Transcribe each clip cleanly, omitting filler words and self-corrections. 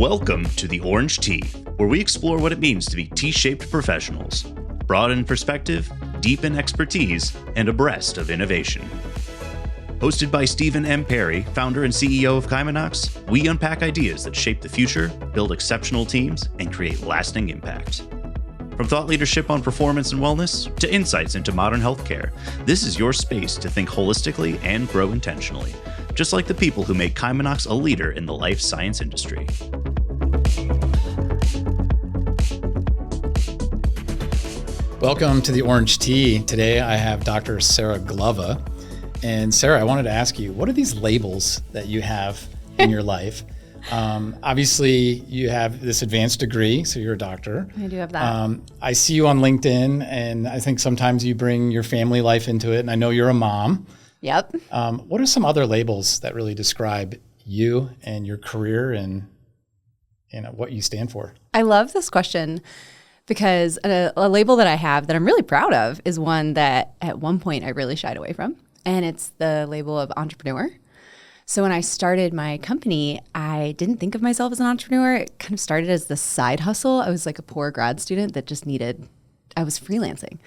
Welcome to the Orange T, where we explore what it means to be T-shaped professionals, broad in perspective, deep in expertise, and abreast of innovation. Hosted by Stephen M. Perry, founder and CEO of Kymanox, we unpack ideas that shape the future, build exceptional teams, and create lasting impact. From thought leadership on performance and wellness to insights into modern healthcare, this is your space to think holistically and grow intentionally, just like the people who make Kymanox a leader in the life science industry. Welcome to the Orange Tea. Today I have Dr. Sarah Glova. And Sarah, I wanted to ask you, what are these labels that you have in your life? Obviously, you have this advanced degree, so you're a doctor. I do have that. I see you on LinkedIn, and I think sometimes you bring your family life into it, and I know you're a mom. Yep. What are some other labels that really describe you and your career and what you stand for? I love this question because a label that I have that I'm really proud of is one that at one point I really shied away from, and it's the label of entrepreneur. So when I started my company, I didn't think of myself as an entrepreneur. It kind of started as the side hustle. I was like a poor grad student that just I was freelancing.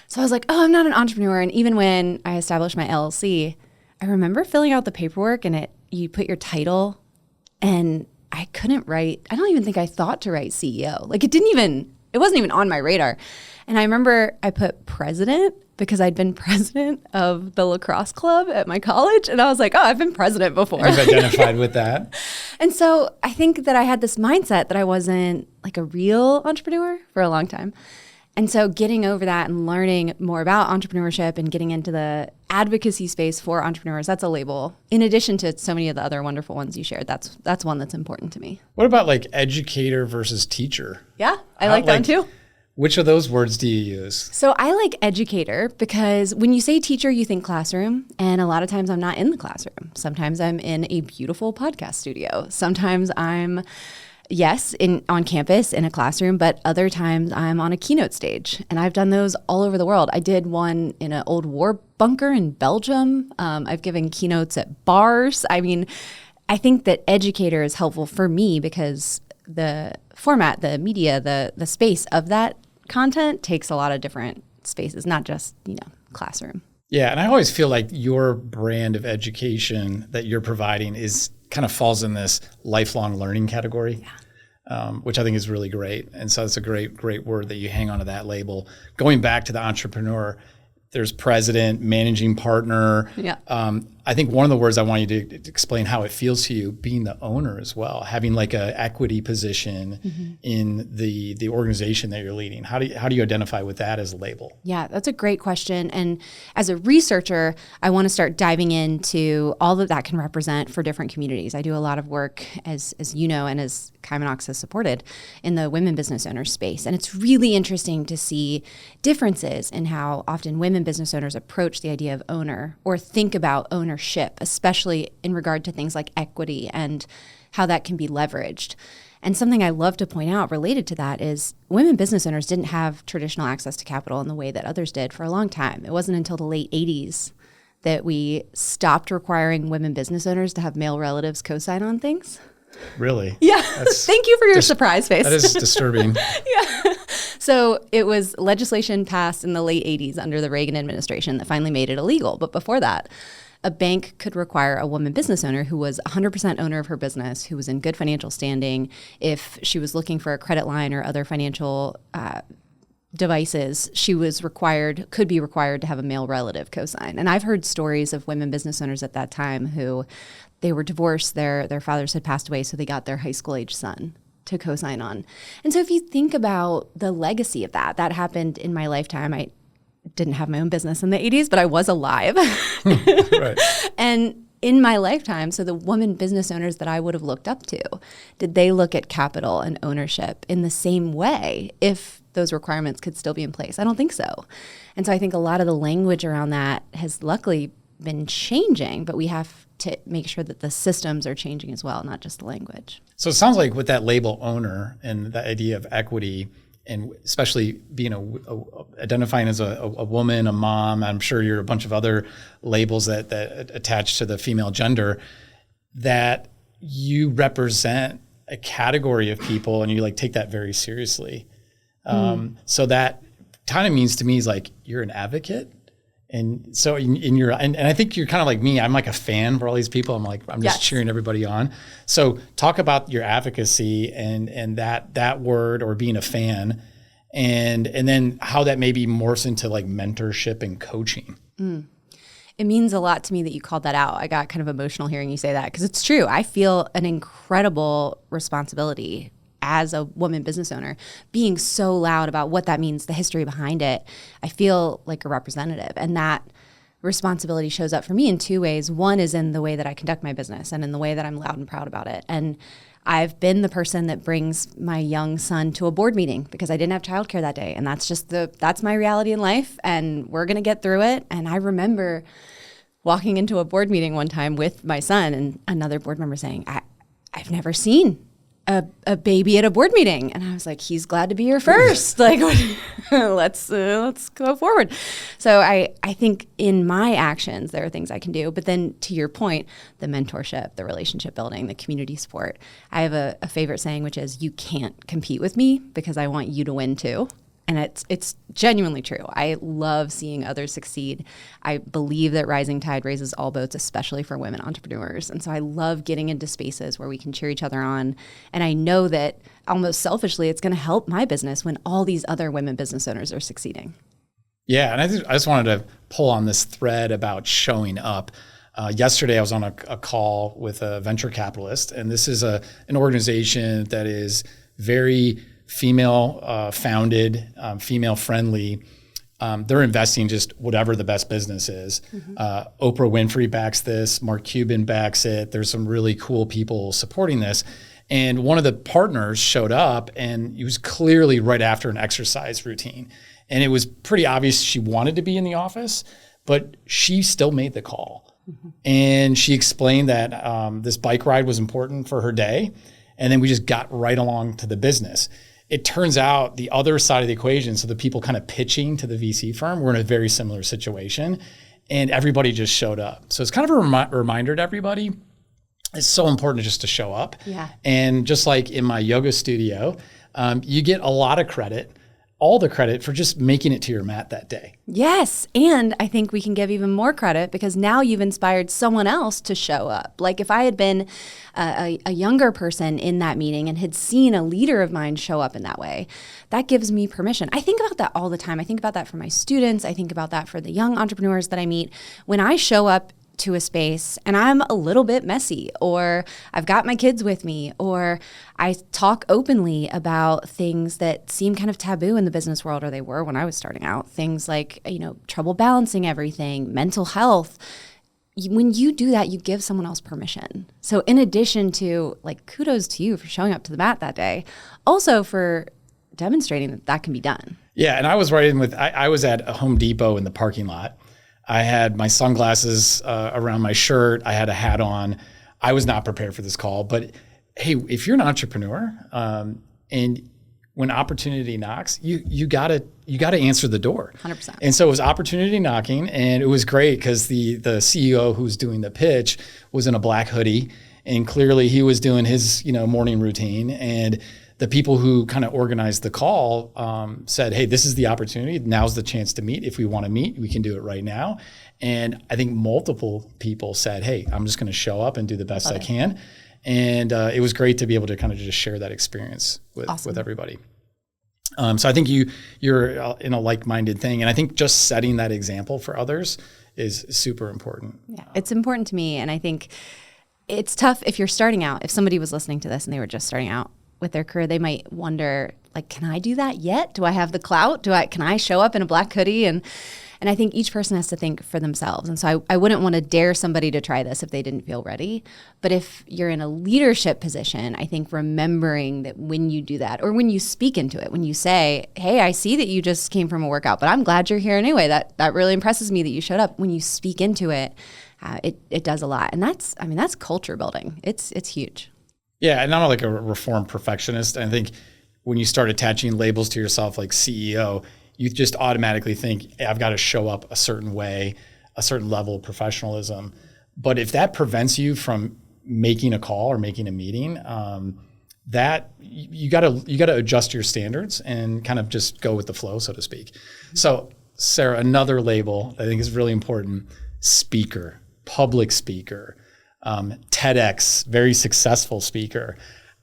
So I was like, oh, I'm not an entrepreneur. And even when I established my LLC, I remember filling out the paperwork and you put your title, and I couldn't write. I don't even think I thought to write CEO. Like it wasn't even on my radar. And I remember I put president because I'd been president of the lacrosse club at my college. And I was like, oh, I've been president before. You've identified with that. And so I think that I had this mindset that I wasn't like a real entrepreneur for a long time. And so getting over that and learning more about entrepreneurship and getting into the advocacy space for entrepreneurs, that's a label. In addition to so many of the other wonderful ones you shared, that's one that's important to me. What about like educator versus teacher? Yeah, I like that one too. Which of those words do you use? So I like educator because when you say teacher, you think classroom. And a lot of times I'm not in the classroom. Sometimes I'm in a beautiful podcast studio. Sometimes I'm, on campus in a classroom, but other times I'm on a keynote stage. And I've done those all over the world. I did one in an old war bunker in Belgium. I've given keynotes at bars. I mean, I think that educator is helpful for me because the format, the media, the space of that content takes a lot of different spaces, not just, classroom. Yeah, and I always feel like your brand of education that you're providing kind of falls in this lifelong learning category, which I think is really great. And so it's a great word that you hang on to that label. Going back to the entrepreneur, there's president, managing partner. Yeah. I think one of the words I want you to explain how it feels to you being the owner as well, having like a equity position in the organization that you're leading. How do you identify with that as a label? Yeah, that's a great question. And as a researcher, I want to start diving into all that can represent for different communities. I do a lot of work, as you know, and as Kymanox has supported in the women business owner space. And it's really interesting to see differences in how often women business owners approach the idea of owner or think about ownership, especially in regard to things like equity and how that can be leveraged. And something I love to point out related to that is women business owners didn't have traditional access to capital in the way that others did for a long time. It wasn't until the late 80s that we stopped requiring women business owners to have male relatives co-sign on things. Really? Yeah. Thank you for your surprise face. That is disturbing. Yeah. So it was legislation passed in the late 80s under the Reagan administration that finally made it illegal. But before that, a bank could require a woman business owner who was 100% owner of her business, who was in good financial standing, if she was looking for a credit line or other financial devices, could be required to have a male relative co-sign. And I've heard stories of women business owners at that time who they were divorced, their fathers had passed away, so they got their high school age son to co-sign on. And so if you think about the legacy of that happened in my lifetime. I didn't have my own business in the 80s, but I was alive. Right. And in my lifetime, so the women business owners that I would have looked up to, did they look at capital and ownership in the same way if those requirements could still be in place? I don't think so. And so I think a lot of the language around that has luckily been changing, but we have to make sure that the systems are changing as well, not just the language. So it sounds like with that label owner and the idea of equity, and especially being identifying as a woman, a mom, I'm sure you're a bunch of other labels that attach to the female gender, that you represent a category of people and you like take that very seriously. So that kind of means to me is like, you're an advocate. And so and I think you're kind of like me. I'm like a fan for all these people. I'm just cheering everybody on. So talk about your advocacy and that word, or being a fan, and then how that maybe morphs into like mentorship and coaching. It means a lot to me that you called that out. I got kind of emotional hearing you say that, because it's true. I feel an incredible responsibility as a woman business owner, being so loud about what that means, the history behind it. I feel like a representative, and that responsibility shows up for me in two ways. One is in the way that I conduct my business and in the way that I'm loud and proud about it. And I've been the person that brings my young son to a board meeting because I didn't have childcare that day. And that's just that's my reality in life, and we're going to get through it. And I remember walking into a board meeting one time with my son and another board member saying, I've never seen a baby at a board meeting. And I was like, he's glad to be here first. Like, let's go forward. So I think in my actions, there are things I can do. But then to your point, the mentorship, the relationship building, the community support, I have a favorite saying, which is, you can't compete with me because I want you to win too. And it's genuinely true. I love seeing others succeed. I believe that rising tide raises all boats, especially for women entrepreneurs. And so I love getting into spaces where we can cheer each other on. And I know that almost selfishly, it's going to help my business when all these other women business owners are succeeding. Yeah, and I just wanted to pull on this thread about showing up. Yesterday, I was on a call with a venture capitalist, and this is an organization that is very female founded, female friendly. They're investing just whatever the best business is. Oprah Winfrey backs this. Mark Cuban backs it. There's some really cool people supporting this. And one of the partners showed up, and it was clearly right after an exercise routine. And it was pretty obvious she wanted to be in the office, but she still made the call. And she explained that this bike ride was important for her day. And then we just got right along to the business. It turns out the other side of the equation, so the people kind of pitching to the VC firm, were in a very similar situation, and everybody just showed up. So it's kind of a reminder to everybody, it's so important just to show up. Yeah. And just like in my yoga studio, you get a lot of credit, all the credit for just making it to your mat that day. Yes. And I think we can give even more credit because now you've inspired someone else to show up. Like if I had been a younger person in that meeting and had seen a leader of mine show up in that way, that gives me permission. I think about that all the time. I think about that for my students. I think about that for the young entrepreneurs that I meet. When I show up to a space and I'm a little bit messy, or I've got my kids with me, or I talk openly about things that seem kind of taboo in the business world, or they were when I was starting out, things like, trouble balancing everything, mental health. When you do that, you give someone else permission. So in addition to kudos to you for showing up to the mat that day, also for demonstrating that that can be done. Yeah. And I was I was at a Home Depot in the parking lot. I had my sunglasses around my shirt. I had a hat on. I was not prepared for this call, but hey, if you're an entrepreneur, and when opportunity knocks, you gotta answer the door. 100%. And so it was opportunity knocking, and it was great because the CEO who's doing the pitch was in a black hoodie, and clearly he was doing his morning routine. And the people who kind of organized the call said, hey, this is the opportunity. Now's the chance to meet. If we want to meet, we can do it right now. And I think multiple people said, hey, I'm just going to show up and do the best I can. And it was great to be able to kind of just share that experience with everybody. So I think you're in a like-minded thing. And I think just setting that example for others is super important. Yeah, it's important to me. And I think it's tough if you're starting out. If somebody was listening to this and they were just starting out with their career, they might wonder, can I do that yet? Do I have the clout? Can I show up in a black hoodie? And I think each person has to think for themselves. And so I wouldn't want to dare somebody to try this if they didn't feel ready. But if you're in a leadership position, I think remembering that when you do that, or when you speak into it, when you say, hey, I see that you just came from a workout, but I'm glad you're here anyway. That really impresses me that you showed up. When you speak into it, it does a lot. And that's culture building. It's huge. Yeah, and I'm like a reformed perfectionist. I think when you start attaching labels to yourself like CEO, you just automatically think, hey, I've got to show up a certain way, a certain level of professionalism. But if that prevents you from making a call or making a meeting, that you gotta adjust your standards and kind of just go with the flow, so to speak. So Sarah, another label I think is really important: speaker, public speaker, TEDx, very successful speaker.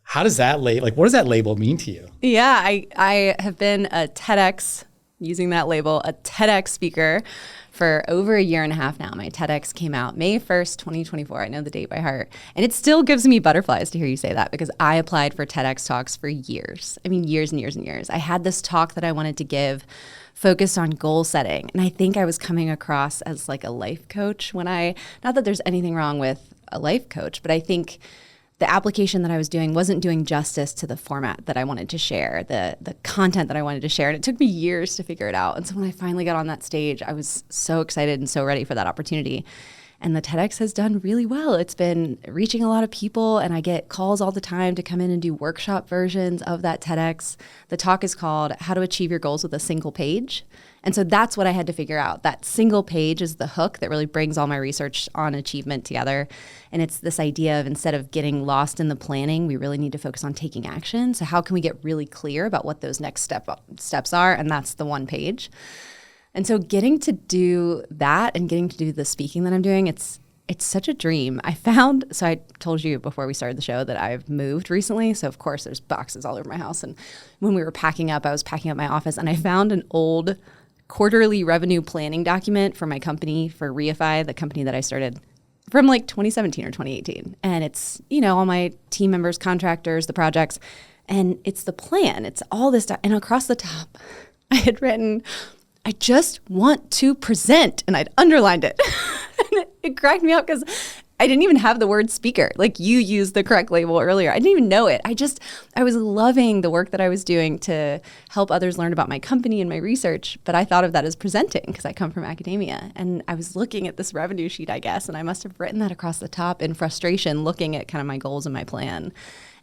How does that what does that label mean to you? Yeah, I have been a TEDx, using that label, a TEDx speaker for over a year and a half now. My TEDx came out May 1st, 2024. I know the date by heart. And it still gives me butterflies to hear you say that, because I applied for TEDx talks for years. I mean, years and years and years. I had this talk that I wanted to give focused on goal setting. And I think I was coming across as like a life coach not that there's anything wrong with a life coach, but I think the application that I was doing wasn't doing justice to the format that I wanted to share, the content that I wanted to share. And it took me years to figure it out. And so when I finally got on that stage, I was so excited and so ready for that opportunity. And the TEDx has done really well. It's been reaching a lot of people, and I get calls all the time to come in and do workshop versions of that TEDx. The talk is called How to Achieve Your Goals with a Single Page. And so that's what I had to figure out. That single page is the hook that really brings all my research on achievement together. And it's this idea of, instead of getting lost in the planning, we really need to focus on taking action. So how can we get really clear about what those next steps are? And that's the one page. And so getting to do that and getting to do the speaking that I'm doing, it's such a dream. So I told you before we started the show that I've moved recently. So of course there's boxes all over my house. And when we were packing up, I was packing up my office, and I found an old quarterly revenue planning document for my company, for Reify, the company that I started, from like 2017 or 2018. And it's, all my team members, contractors, the projects, and it's the plan. It's all this stuff. And across the top, I had written, I just want to present, and I'd underlined it. And it cracked me up because I didn't even have the word speaker. Like, you used the correct label earlier. I didn't even know it. I was loving the work that I was doing to help others learn about my company and my research, but I thought of that as presenting because I come from academia. And I was looking at this revenue sheet, I guess, and I must have written that across the top in frustration, looking at kind of my goals and my plan.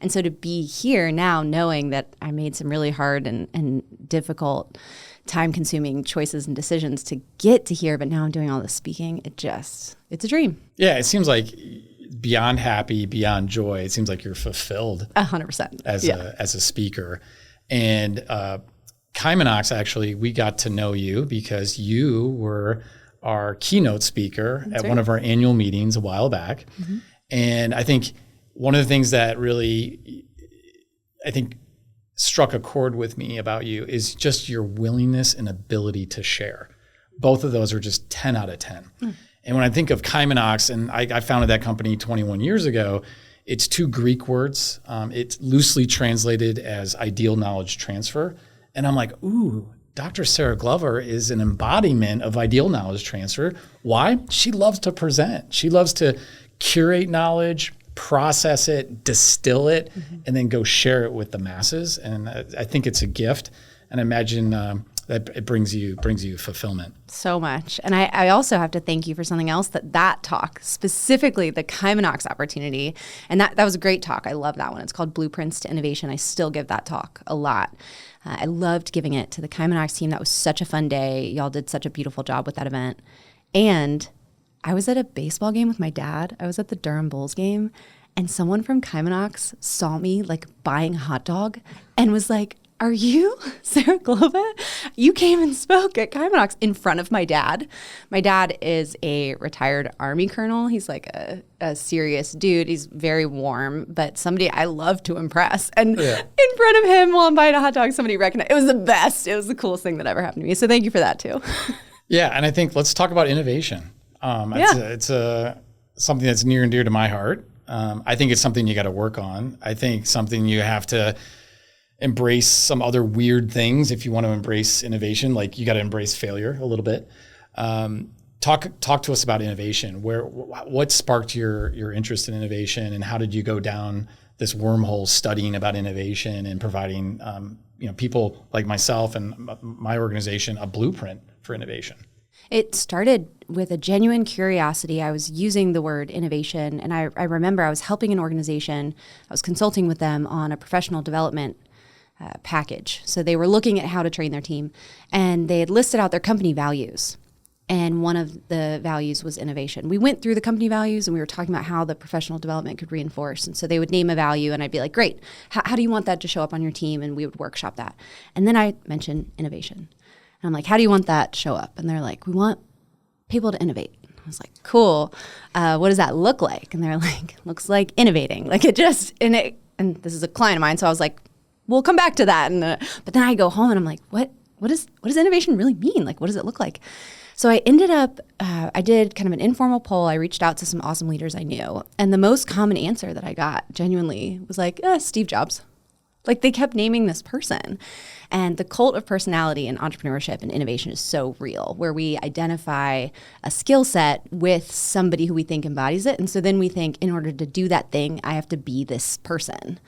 And so to be here now, knowing that I made some really hard and difficult, time-consuming choices and decisions to get to here, but now I'm doing all this speaking, it's a dream. Yeah, it seems like beyond happy, beyond joy, it seems like you're fulfilled 100% as a speaker. And Kaimanox, actually, we got to know you because you were our keynote speaker at one of our annual meetings a while back. Mm-hmm. And I think one of the things that really, struck a chord with me about you is just your willingness and ability to share. Both of those are just 10 out of 10. Mm. And when I think of Kaimanox, and I founded that company 21 years ago, it's two Greek words. It's loosely translated as ideal knowledge transfer. And I'm like, ooh, Dr. Sarah Glover is an embodiment of ideal knowledge transfer. Why? She loves to present. She loves to curate knowledge, process it, distill it, and then go share it with the masses. And I think it's a gift. And I imagine that it brings you fulfillment. So much. And I also have to thank you for something else, that talk, specifically the Kaimanox opportunity. And that was a great talk. I love that one. It's called Blueprints to Innovation. I still give that talk a lot. I loved giving it to the Kaimanox team. That was such a fun day. Y'all did such a beautiful job with that event. And I was at a baseball game with my dad. I was at the Durham Bulls game, and someone from Kaimanox saw me buying a hot dog and was like, "Are you Sarah Glova? You came and spoke at Kaimanox," in front of my dad. My dad is a retired Army colonel. He's a serious dude. He's very warm, but somebody I love to impress. And in front of him while I'm buying a hot dog, somebody recognized. It was the best. It was the coolest thing that ever happened to me. So thank you for that too. Yeah, and I think let's talk about innovation. It's something that's near and dear to my heart. I think it's something you got to work on. I think something you have to embrace some other weird things if you want to embrace innovation. Like, you got to embrace failure a little bit. Talk to us about innovation. What sparked your interest in innovation, and how did you go down this wormhole studying about innovation and providing people like myself and my organization a blueprint for innovation? It started with a genuine curiosity. I was using the word innovation, and I remember I was helping an organization. I was consulting with them on a professional development package. So they were looking at how to train their team, and they had listed out their company values. And one of the values was innovation. We went through the company values and we were talking about how the professional development could reinforce. And so they would name a value and I'd be like, great, how do you want that to show up on your team? And we would workshop that. And then I mentioned innovation. And I'm like, how do you want that to show up? And they're like, we want people to innovate. I was like, cool. What does that look like? And they're like, looks like innovating. Like it just, and this is a client of mine. So I was like, we'll come back to that. But then I go home and I'm like, what does innovation really mean? Like, what does it look like? So I ended up, I did kind of an informal poll. I reached out to some awesome leaders I knew. And the most common answer that I got genuinely was like, Steve Jobs. Like they kept naming this person. And the cult of personality in entrepreneurship and innovation is so real, where we identify a skill set with somebody who we think embodies it. And so then we think, in order to do that thing, I have to be this person.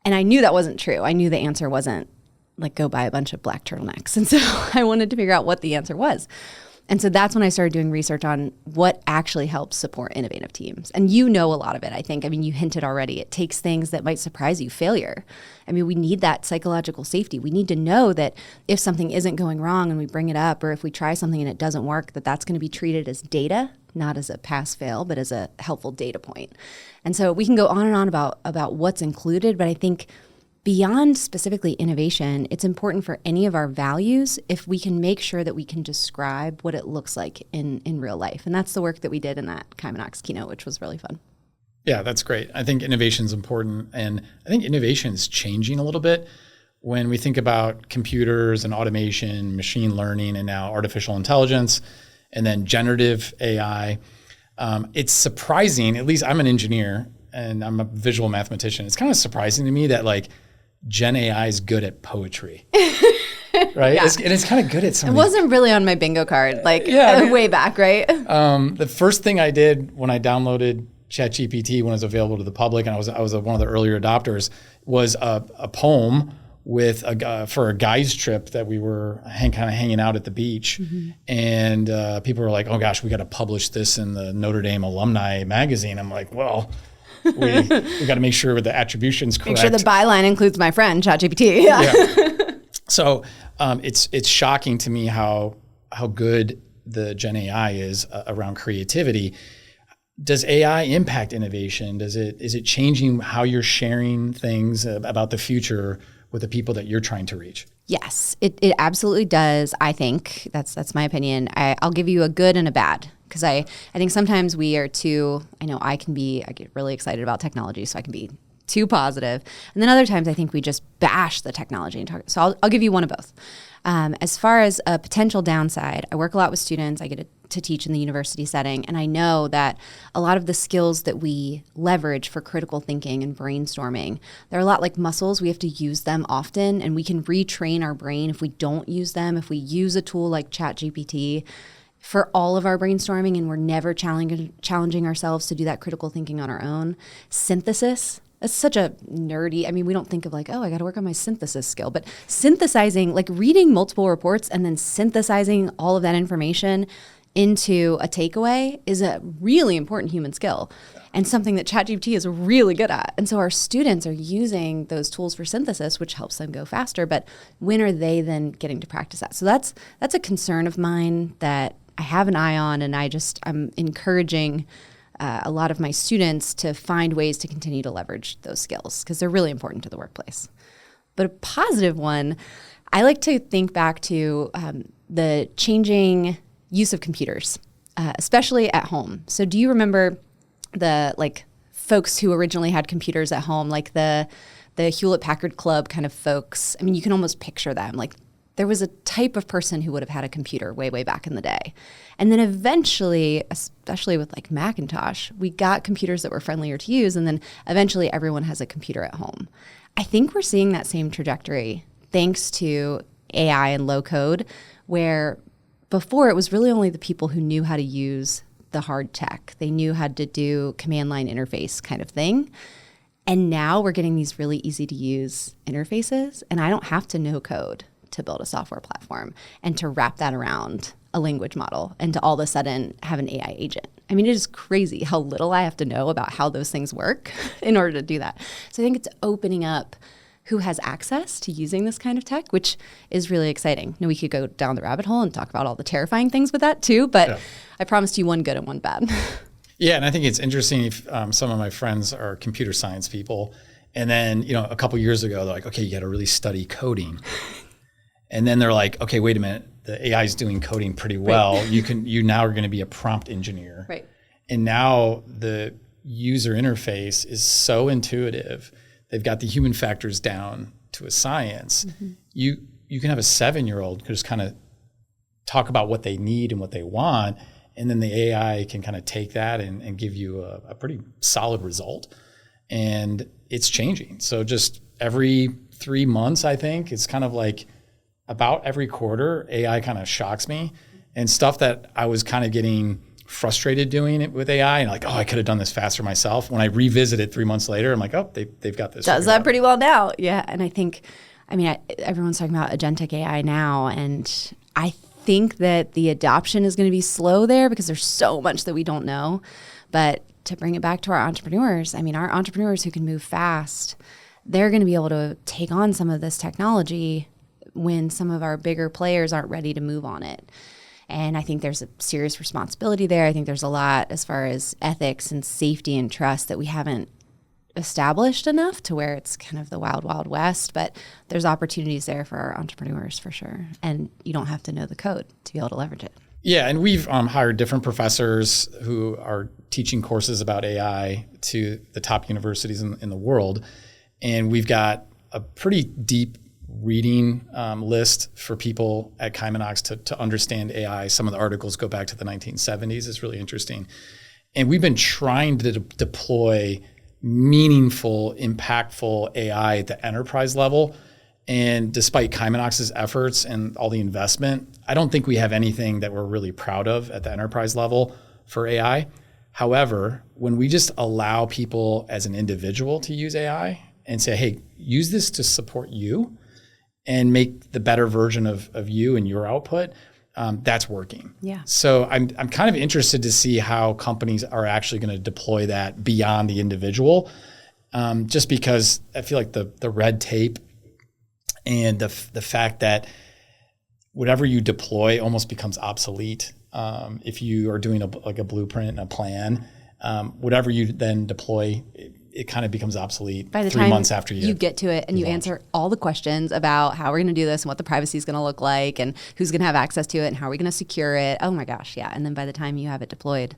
And I knew that wasn't true. I knew the answer wasn't like go buy a bunch of black turtlenecks. And so I wanted to figure out what the answer was. And so that's when I started doing research on what actually helps support innovative teams. And you know a lot of it, I think. I mean, you hinted already. It takes things that might surprise you, failure. I mean, we need that psychological safety. We need to know that if something isn't going wrong and we bring it up, or if we try something and it doesn't work, that's going to be treated as data, not as a pass-fail, but as a helpful data point. And so we can go on and on about what's included, but I think beyond specifically innovation, it's important for any of our values if we can make sure that we can describe what it looks like in real life. And that's the work that we did in that Kaimanox keynote, which was really fun. Yeah, that's great. I think innovation is important. And I think innovation is changing a little bit when we think about computers and automation, machine learning, and now artificial intelligence, and then generative AI. It's surprising, at least I'm an engineer and I'm a visual mathematician. It's kind of surprising to me that like Gen AI is good at poetry, right? Yeah. It's kind of good at something. It wasn't really on my bingo card, way back, right? The first thing I did when I downloaded ChatGPT when it was available to the public, and I was one of the earlier adopters, was a poem with for a guys trip that we were kind of hanging out at the beach, and people were like, "Oh gosh, we got to publish this in the Notre Dame alumni magazine." I'm like, well. We got to make sure the attribution's correct. Make sure the byline includes my friend, ChatGPT. Yeah. So it's shocking to me how good the Gen AI is around creativity. Does AI impact innovation? Is it changing how you're sharing things about the future with the people that you're trying to reach? Yes, it absolutely does. I think that's my opinion. I'll give you a good and a bad. Because I think sometimes we are too, I get really excited about technology, so I can be too positive. And then other times I think we just bash the technology. And talk. So I'll give you one of both. As far as a potential downside, I work a lot with students. I get to teach in the university setting. And I know that a lot of the skills that we leverage for critical thinking and brainstorming, they're a lot like muscles. We have to use them often, and we can retrain our brain if we don't use them. If we use a tool like ChatGPT for all of our brainstorming and we're never challenging ourselves to do that critical thinking on our own. Synthesis, that's such a nerdy, we don't think of like, I got to work on my synthesis skill, but synthesizing, like reading multiple reports and then synthesizing all of that information into a takeaway is a really important human skill and something that ChatGPT is really good at. And so our students are using those tools for synthesis, which helps them go faster, but when are they then getting to practice that? So that's a concern of mine that I have an eye on, and I'm encouraging a lot of my students to find ways to continue to leverage those skills because they're really important to the workplace. But a positive one, I like to think back to the changing use of computers, especially at home. So do you remember the folks who originally had computers at home, like the Hewlett-Packard Club kind of folks? You can almost picture them. Like there was a type of person who would have had a computer way, way back in the day. And then eventually, especially with like Macintosh, we got computers that were friendlier to use. And then eventually everyone has a computer at home. I think we're seeing that same trajectory thanks to AI and low code, where before it was really only the people who knew how to use the hard tech. They knew how to do command line interface kind of thing. And now we're getting these really easy to use interfaces, and I don't have to know code to build a software platform and to wrap that around a language model and to all of a sudden have an AI agent. It is crazy how little I have to know about how those things work in order to do that. So I think it's opening up who has access to using this kind of tech, which is really exciting. Now, we could go down the rabbit hole and talk about all the terrifying things with that too, but I promised you one good and one bad. Yeah, and I think it's interesting if some of my friends are computer science people, and then a couple years ago they're like, okay, you got to really study coding, and then they're like, okay, wait a minute, the AI is doing coding pretty well. Right. You now are going to be a prompt engineer, right? And now the user interface is so intuitive. They've got the human factors down to a science. Mm-hmm. You can have a 7-year-old just kind of talk about what they need and what they want, and then the AI can kind of take that and give you a pretty solid result. And it's changing. So just every 3 months, I think, it's kind of like about every quarter, AI kind of shocks me. And stuff that I was kind of getting frustrated doing it with AI and like, oh, I could have done this faster myself. When I revisit it 3 months later, I'm like, oh, they've got this. Does that pretty well now. Yeah. And I think, everyone's talking about agentic AI now. And I think that the adoption is going to be slow there because there's so much that we don't know. But to bring it back to our entrepreneurs, our entrepreneurs who can move fast, they're going to be able to take on some of this technology when some of our bigger players aren't ready to move on it. And I think there's a serious responsibility there. I think there's a lot as far as ethics and safety and trust that we haven't established enough to where it's kind of the wild, wild west. But there's opportunities there for our entrepreneurs for sure. And you don't have to know the code to be able to leverage it. Yeah, and we've hired different professors who are teaching courses about AI to the top universities in the world. And we've got a pretty deep reading list for people at Kaimanox to understand AI. Some of the articles go back to the 1970s. It's really interesting. And we've been trying to deploy meaningful, impactful AI at the enterprise level. And despite Kaimanox's efforts and all the investment, I don't think we have anything that we're really proud of at the enterprise level for AI. However, when we just allow people as an individual to use AI and say, hey, use this to support you and make the better version of you and your output, that's working. Yeah. So I'm kind of interested to see how companies are actually going to deploy that beyond the individual, just because I feel like the red tape and the fact that whatever you deploy almost becomes obsolete. If you are doing a blueprint and a plan, whatever you then deploy, it kind of becomes obsolete by the 3 time months after you get to it and you answer all the questions about how we're going to do this and what the privacy is going to look like and who's going to have access to it and how are we going to secure it. Oh my gosh, yeah. And then by the time you have it deployed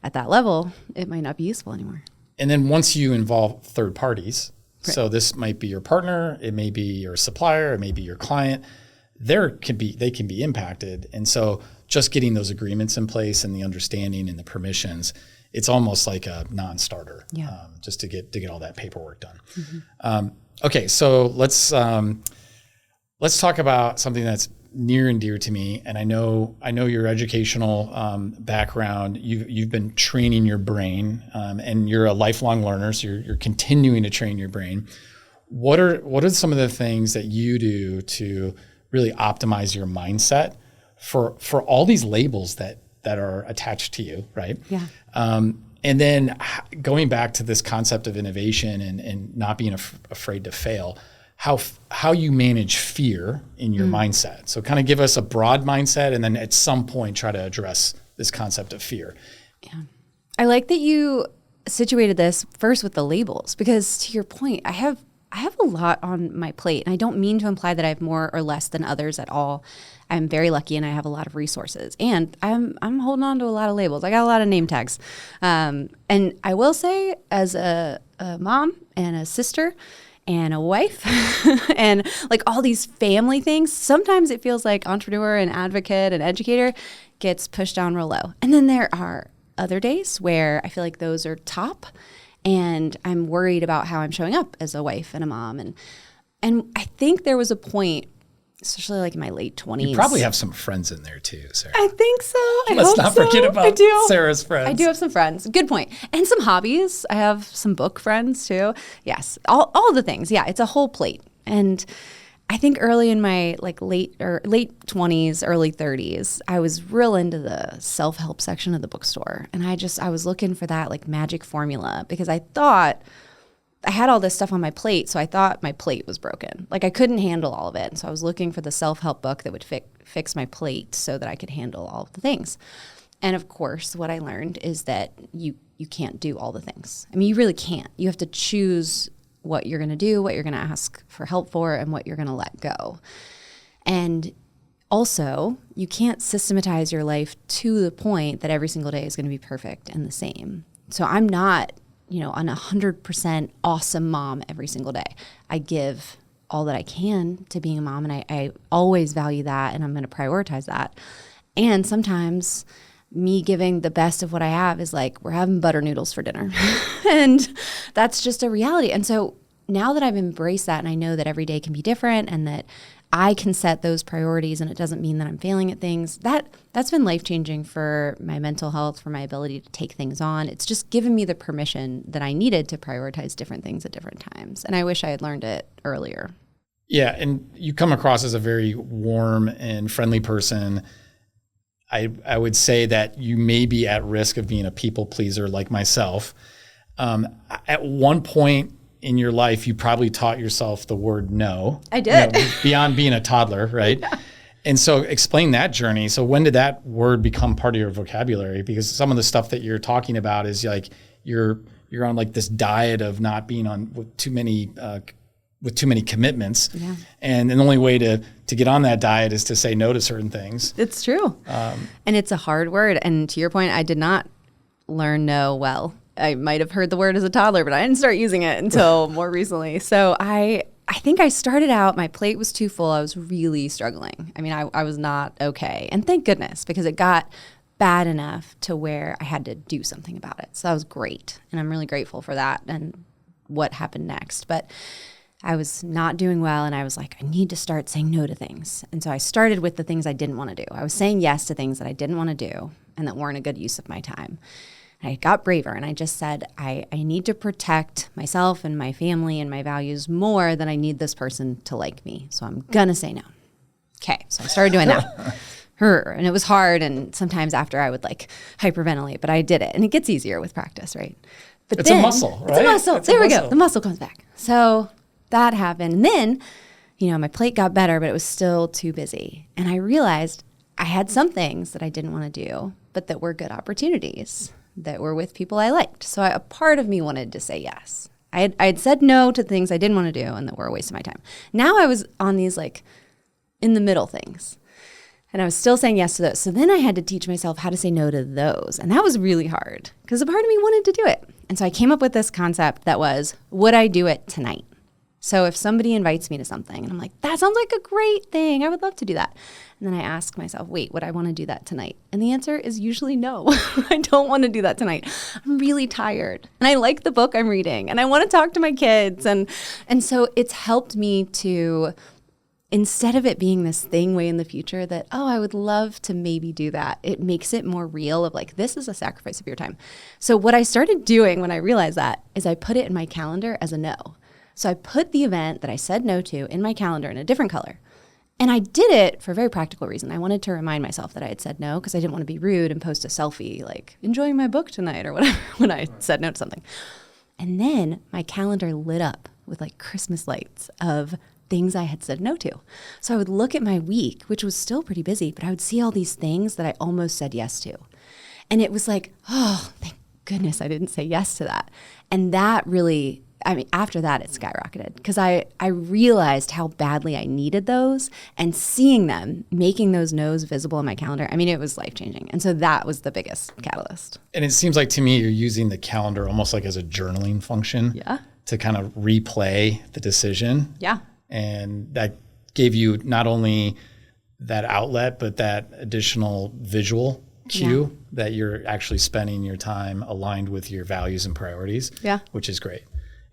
at that level, it might not be useful anymore. And then once you involve third parties, so this might be your partner, it may be your supplier, it may be your client, they can be impacted. And so just getting those agreements in place and the understanding and the permissions, it's almost like a non-starter, just to get all that paperwork done. Mm-hmm. Okay, so let's talk about something that's near and dear to me. And I know your educational background. You've been training your brain, and you're a lifelong learner, so you're continuing to train your brain. What are some of the things that you do to really optimize your mindset for all these labels that are attached to you, right? Yeah. And then going back to this concept of innovation and not being afraid to fail, how you manage fear in your mindset. So kind of give us a broad mindset and then at some point try to address this concept of fear. Yeah. I like that you situated this first with the labels because to your point, I have a lot on my plate, and I don't mean to imply that I have more or less than others at all. I'm very lucky, and I have a lot of resources, and I'm holding on to a lot of labels. I got a lot of name tags, and I will say, as a mom and a sister and a wife, and like all these family things, sometimes it feels like entrepreneur and advocate and educator gets pushed down real low, and then there are other days where I feel like those are top. And I'm worried about how I'm showing up as a wife and a mom. And I think there was a point, especially like in my late 20s. You probably have some friends in there too, Sarah. I think so. Let's not forget about Sarah's friends. I do have some friends. Good point. And some hobbies. I have some book friends too. Yes. All the things. Yeah. It's a whole plate. And I think early in my late 20s, early 30s, I was real into the self-help section of the bookstore. And I was looking for that like magic formula because I thought I had all this stuff on my plate, so I thought my plate was broken. Like I couldn't handle all of it. And so I was looking for the self-help book that would fix my plate so that I could handle all of the things. And of course, what I learned is that you can't do all the things. I mean, you really can't. You have to choose what you're going to do, what you're going to ask for help for, and what you're going to let go. And also, you can't systematize your life to the point that every single day is going to be perfect and the same. So I'm not, an 100% awesome mom every single day. I give all that I can to being a mom, and I always value that, and I'm going to prioritize that. And sometimes me giving the best of what I have is like, we're having butter noodles for dinner. And that's just a reality. And so now that I've embraced that, and I know that every day can be different, and that I can set those priorities, and it doesn't mean that I'm failing at things, that's been life-changing for my mental health, for my ability to take things on. It's just given me the permission that I needed to prioritize different things at different times. And I wish I had learned it earlier. Yeah, and you come across as a very warm and friendly person. I would say that you may be at risk of being a people pleaser like myself. At one point in your life, you probably taught yourself the word no. I did. Beyond being a toddler, right? Yeah. And so explain that journey. So when did that word become part of your vocabulary? Because some of the stuff that you're talking about is like you're on like this diet of not being on with too many commitments. Yeah. And the only way to get on that diet is to say no to certain things. It's true. And it's a hard word. And to your point, I did not learn no well. I might have heard the word as a toddler, but I didn't start using it until more recently. So I think I started out, my plate was too full. I was really struggling. I mean, I was not okay. And thank goodness, because it got bad enough to where I had to do something about it. So that was great. And I'm really grateful for that and what happened next. But I was not doing well, and I was like, I need to start saying no to things. And so I started with the things I didn't want to do. I was saying yes to things that I didn't want to do and that weren't a good use of my time. I got braver, and I just said, I need to protect myself and my family and my values more than I need this person to like me. So I'm going to say no. Okay, so I started doing that. And it was hard, and sometimes after I would like hyperventilate, but I did it. And it gets easier with practice, right? But it's a muscle, right? It's a muscle. There we go. The muscle comes back. So that happened. And then, my plate got better, but it was still too busy. And I realized I had some things that I didn't want to do, but that were good opportunities, that were with people I liked. So a part of me wanted to say yes. I had said no to things I didn't want to do and that were a waste of my time. Now I was on these like in the middle things, and I was still saying yes to those. So then I had to teach myself how to say no to those. And that was really hard because a part of me wanted to do it. And so I came up with this concept that was, would I do it tonight? So if somebody invites me to something and I'm like, that sounds like a great thing, I would love to do that. And then I ask myself, wait, would I want to do that tonight? And the answer is usually no. I don't want to do that tonight. I'm really tired. And I like the book I'm reading. And I want to talk to my kids. And so it's helped me to, instead of it being this thing way in the future that, oh, I would love to maybe do that, it makes it more real of like, this is a sacrifice of your time. So what I started doing when I realized that is I put it in my calendar as a no. So I put the event that I said no to in my calendar in a different color. And I did it for a very practical reason. I wanted to remind myself that I had said no because I didn't want to be rude and post a selfie like enjoying my book tonight or whatever when I said no to something. And then my calendar lit up with like Christmas lights of things I had said no to. So I would look at my week, which was still pretty busy, but I would see all these things that I almost said yes to. And it was like, oh, thank goodness I didn't say yes to that. And that really, after that, it skyrocketed because I realized how badly I needed those, and seeing them, making those no's visible in my calendar, it was life-changing. And so that was the biggest catalyst. And it seems like to me you're using the calendar almost like as a journaling function to kind of replay the decision. Yeah. And that gave you not only that outlet, but that additional visual cue that you're actually spending your time aligned with your values and priorities, which is great.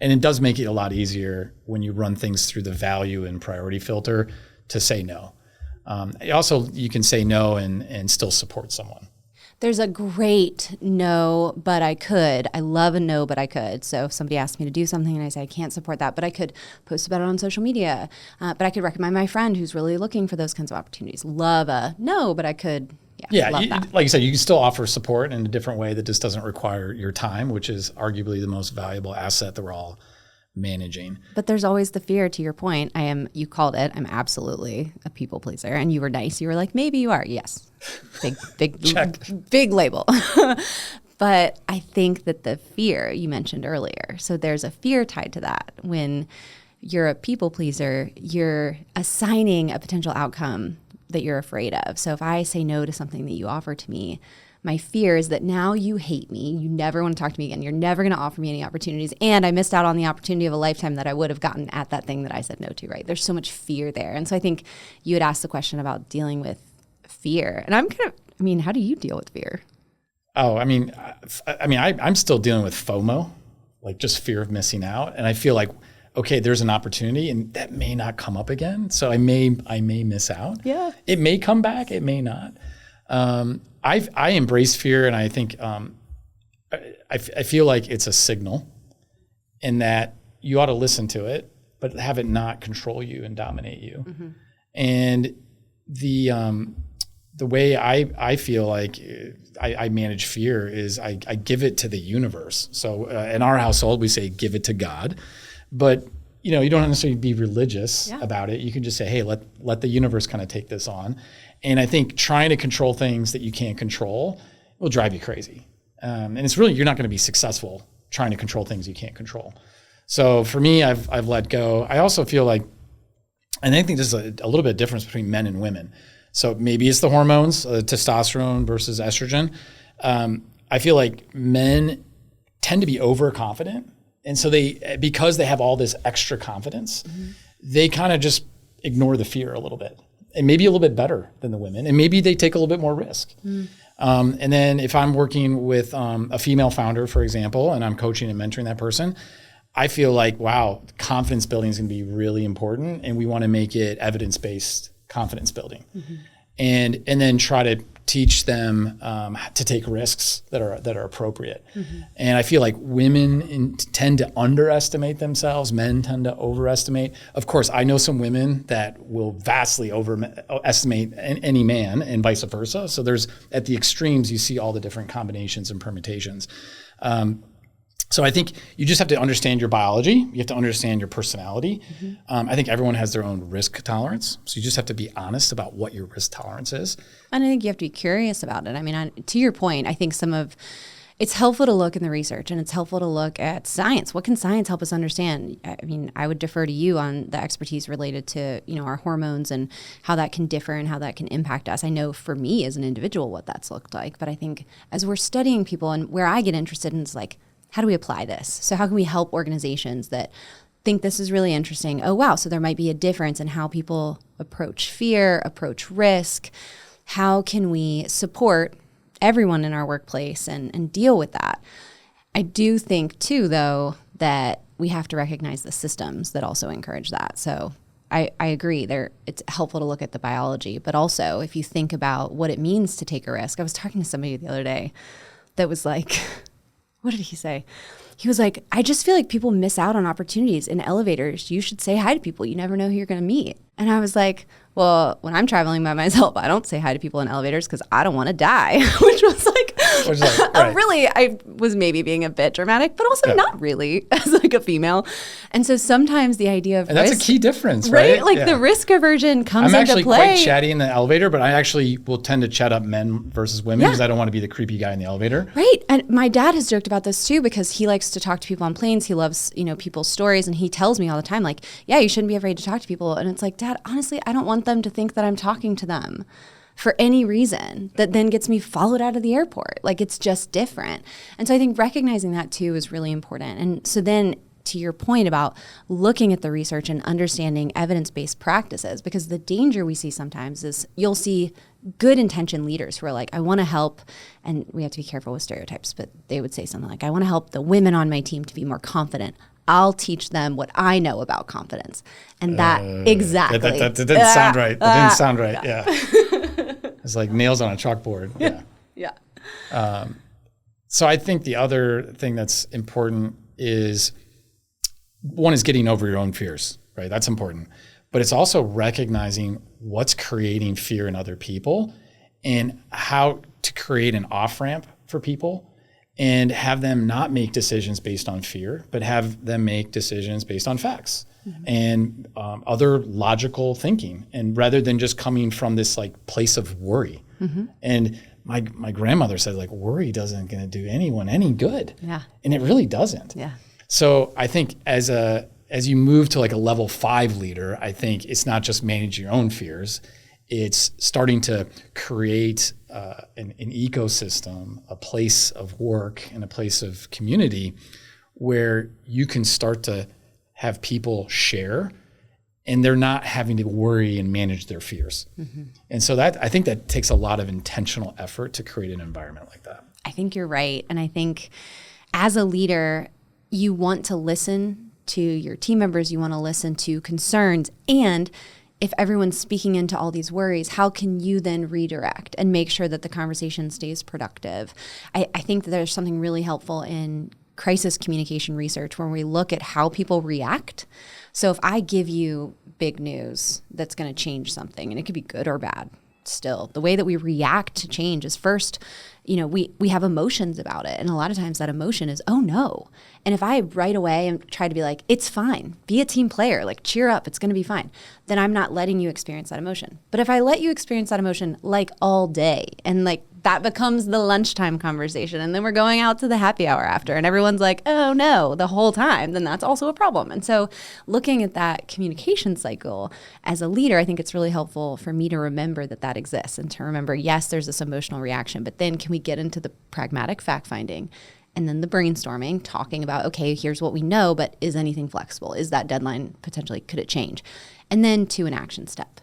And it does make it a lot easier when you run things through the value and priority filter to say no. Also, you can say no and still support someone. There's a great no, but I could. I love a no, but I could. So if somebody asks me to do something and I say I can't support that, but I could post about it on social media, but I could recommend my friend who's really looking for those kinds of opportunities. Love a no, but I could. Like you said, you can still offer support in a different way that just doesn't require your time, which is arguably the most valuable asset that we're all managing. But there's always the fear, to your point. You called it, I'm absolutely a people pleaser. And you were nice. You were like, maybe you are. Yes. Big Check. Big label. But I think that the fear you mentioned earlier, so there's a fear tied to that. When you're a people pleaser, you're assigning a potential outcome that you're afraid of. So if I say no to something that you offer to me, my fear is that now you hate me. You never want to talk to me again. You're never going to offer me any opportunities. And I missed out on the opportunity of a lifetime that I would have gotten at that thing that I said no to, right? There's so much fear there. And so I think you had asked the question about dealing with fear. And how do you deal with fear? Oh, I'm still dealing with FOMO, like just fear of missing out. And I feel like, okay, there's an opportunity and that may not come up again. So I may miss out. Yeah. It may come back. It may not. I embrace fear, and I think I feel like it's a signal, in that you ought to listen to it, but have it not control you and dominate you. Mm-hmm. And the way I feel like I manage fear is I give it to the universe. So in our household, we say give it to God, but you don't necessarily be religious about it. You can just say, hey, let the universe kind of take this on. And I think trying to control things that you can't control will drive you crazy. And it's really, you're not going to be successful trying to control things you can't control. So for me, I've let go. I also feel like, and I think there's a little bit of difference between men and women. So maybe it's the hormones, testosterone versus estrogen. I feel like men tend to be overconfident. And so because they have all this extra confidence, they kind of just ignore the fear a little bit. And maybe a little bit better than the women. And maybe they take a little bit more risk. And then if I'm working with a female founder, for example, and I'm coaching and mentoring that person, I feel like, wow, confidence building is going to be really important. And we want to make it evidence-based confidence building. Mm-hmm. And then try to teach them to take risks that are appropriate. Mm-hmm. And I feel like women tend to underestimate themselves. Men tend to overestimate. Of course, I know some women that will vastly overestimate any man, and vice versa. So there's, at the extremes, you see all the different combinations and permutations. So I think you just have to understand your biology. You have to understand your personality. Mm-hmm. I think everyone has their own risk tolerance. So you just have to be honest about what your risk tolerance is. And I think you have to be curious about it. I mean, to your point, I think it's helpful to look in the research, and it's helpful to look at science. What can science help us understand? I mean, I would defer to you on the expertise related to, our hormones and how that can differ and how that can impact us. I know for me as an individual what that's looked like, but I think as we're studying people, and where I get interested in is like, how do we apply this? So how can we help organizations that think this is really interesting? Oh, wow. So there might be a difference in how people approach fear, approach risk. How can we support everyone in our workplace and deal with that? I do think too, though, that we have to recognize the systems that also encourage that. So I agree it's helpful to look at the biology, but also if you think about what it means to take a risk. I was talking to somebody the other day that was like, what did he say? He was like, I just feel like people miss out on opportunities in elevators. You should say hi to people. You never know who you're going to meet. And I was like, well, when I'm traveling by myself, I don't say hi to people in elevators because I don't want to die, which was like, right. Really, I was maybe being a bit dramatic, but also not really as like a female. And so sometimes the idea of and risk, that's a key difference, right? Like the risk aversion comes into play. I'm actually quite chatty in the elevator, but I actually will tend to chat up men versus women because I don't want to be the creepy guy in the elevator. Right. And my dad has joked about this too because he likes to talk to people on planes. He loves, people's stories. And he tells me all the time, like, yeah, you shouldn't be afraid to talk to people. And it's like, Dad, honestly, I don't want them to think that I'm talking to them for any reason that then gets me followed out of the airport. Like, it's just different. And so I think recognizing that too is really important. And so then to your point about looking at the research and understanding evidence-based practices, because the danger we see sometimes is you'll see good intention leaders who are like, I want to help, and we have to be careful with stereotypes, but they would say something like, I want to help the women on my team to be more confident. I'll teach them what I know about confidence. And that, exactly. That didn't sound right. That didn't sound right, yeah. It's like nails on a chalkboard, Yeah. So I think the other thing that's important is, one is getting over your own fears, right? That's important. But it's also recognizing what's creating fear in other people and how to create an off-ramp for people and have them not make decisions based on fear, but have them make decisions based on facts and other logical thinking, and rather than just coming from this like place of worry. And my grandmother said, like, worry doesn't going to do anyone any good. Yeah. And it really doesn't. Yeah. So I think as you move to like a level 5 leader, I think it's not just manage your own fears. It's starting to create an ecosystem, a place of work and a place of community where you can start to have people share and they're not having to worry and manage their fears. And so I think that takes a lot of intentional effort to create an environment like that. I think you're right. And I think as a leader, you want to listen to your team members, you want to listen to concerns, and if everyone's speaking into all these worries, how can you then redirect and make sure that the conversation stays productive? I think that there's something really helpful in crisis communication research where we look at how people react. So if I give you big news that's going to change something, and it could be good or bad, still, the way that we react to change is first, we have emotions about it. And a lot of times that emotion is, oh no. And if I right away and try to be like, it's fine, be a team player, like cheer up, it's going to be fine, then I'm not letting you experience that emotion. But if I let you experience that emotion like all day, and like that becomes the lunchtime conversation, and then we're going out to the happy hour after and everyone's like, oh no, the whole time, then that's also a problem. And so looking at that communication cycle as a leader, I think it's really helpful for me to remember that exists, and to remember, yes, there's this emotional reaction, but then can we get into the pragmatic fact finding and then the brainstorming, talking about, okay, here's what we know, but is anything flexible? Is that deadline potentially, could it change? And then to an action step.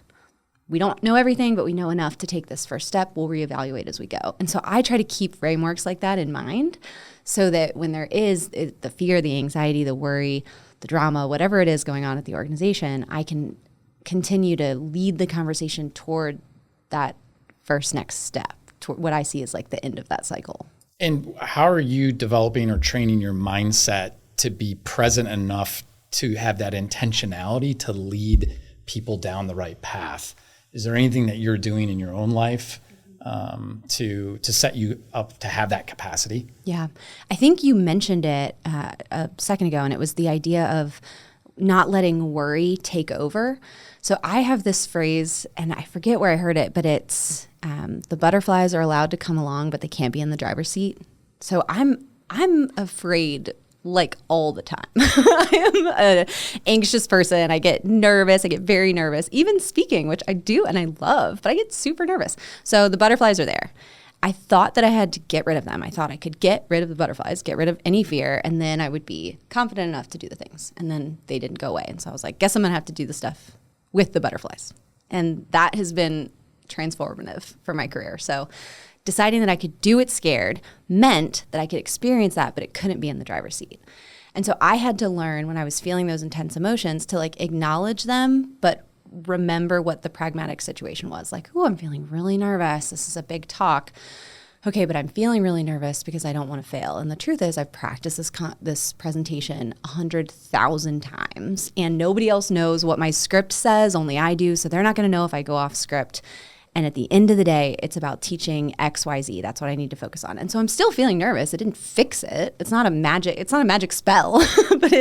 We don't know everything, but we know enough to take this first step. We'll reevaluate as we go. And so I try to keep frameworks like that in mind so that when there is the fear, the anxiety, the worry, the drama, whatever it is going on at the organization, I can continue to lead the conversation toward that first next step, toward what I see as like the end of that cycle. And how are you developing or training your mindset to be present enough to have that intentionality to lead people down the right path? Is there anything that you're doing in your own life to set you up to have that capacity? Yeah, I think you mentioned it a second ago, and it was the idea of not letting worry take over. So I have this phrase, and I forget where I heard it, but it's the butterflies are allowed to come along, but they can't be in the driver's seat. So I'm afraid like all the time. I am an anxious person. I get nervous. I get very nervous, even speaking, which I do and I love, but I get super nervous. So the butterflies are there. I thought that I had to get rid of them. I thought I could get rid of the butterflies, get rid of any fear, and then I would be confident enough to do the things. And then they didn't go away. And so I was like, guess I'm going to have to do the stuff with the butterflies. And that has been transformative for my career. So deciding that I could do it scared meant that I could experience that, but it couldn't be in the driver's seat. And so I had to learn when I was feeling those intense emotions to like acknowledge them, but remember what the pragmatic situation was. Like, oh, I'm feeling really nervous. This is a big talk. Okay, but I'm feeling really nervous because I don't want to fail. And the truth is I've practiced this presentation 100,000 times, and nobody else knows what my script says, only I do. So they're not going to know if I go off script. And at the end of the day, it's about teaching X, Y, Z. That's what I need to focus on. And so I'm still feeling nervous. It didn't fix it. It's not a magic spell, but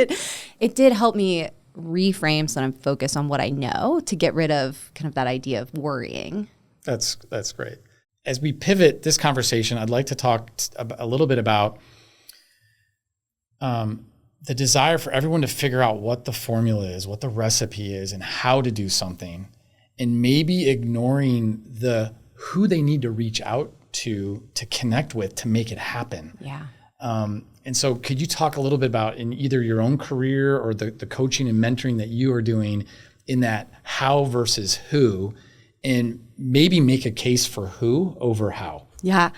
it did help me reframe so that I'm focused on what I know to get rid of kind of that idea of worrying. That's great. As we pivot this conversation, I'd like to talk a little bit about the desire for everyone to figure out what the formula is, what the recipe is, and how to do something, and maybe ignoring who they need to reach out to connect with to make it happen. Yeah. And so could you talk a little bit about in either your own career or the coaching and mentoring that you are doing in that how versus who, and maybe make a case for who over how? Yeah.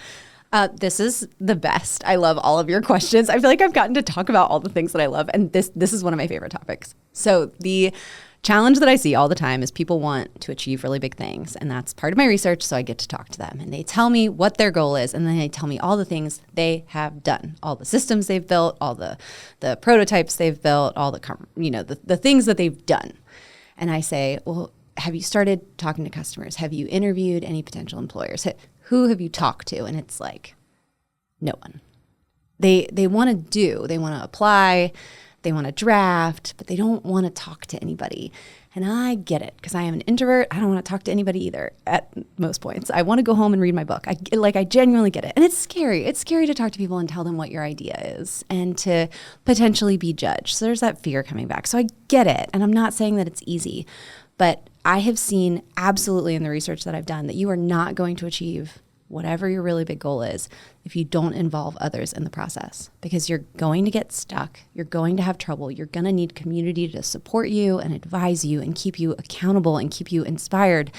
This is the best. I love all of your questions. I feel like I've gotten to talk about all the things that I love, and this is one of my favorite topics. So the challenge that I see all the time is people want to achieve really big things, and that's part of my research, so I get to talk to them. And they tell me what their goal is, and then they tell me all the things they have done, all the systems they've built, all the prototypes they've built, all the things that they've done. And I say, well, have you started talking to customers? Have you interviewed any potential employers? Who have you talked to? And it's like, no one. They want to apply, they want to draft, but they don't want to talk to anybody. And I get it, because I am an introvert. I don't want to talk to anybody either at most points. I want to go home and read my book. I genuinely get it. And it's scary. It's scary to talk to people and tell them what your idea is and to potentially be judged. So there's that fear coming back. So I get it. And I'm not saying that it's easy, but I have seen absolutely in the research that I've done that you are not going to achieve whatever your really big goal is if you don't involve others in the process, because you're going to get stuck, you're going to have trouble, you're going to need community to support you and advise you and keep you accountable and keep you inspired.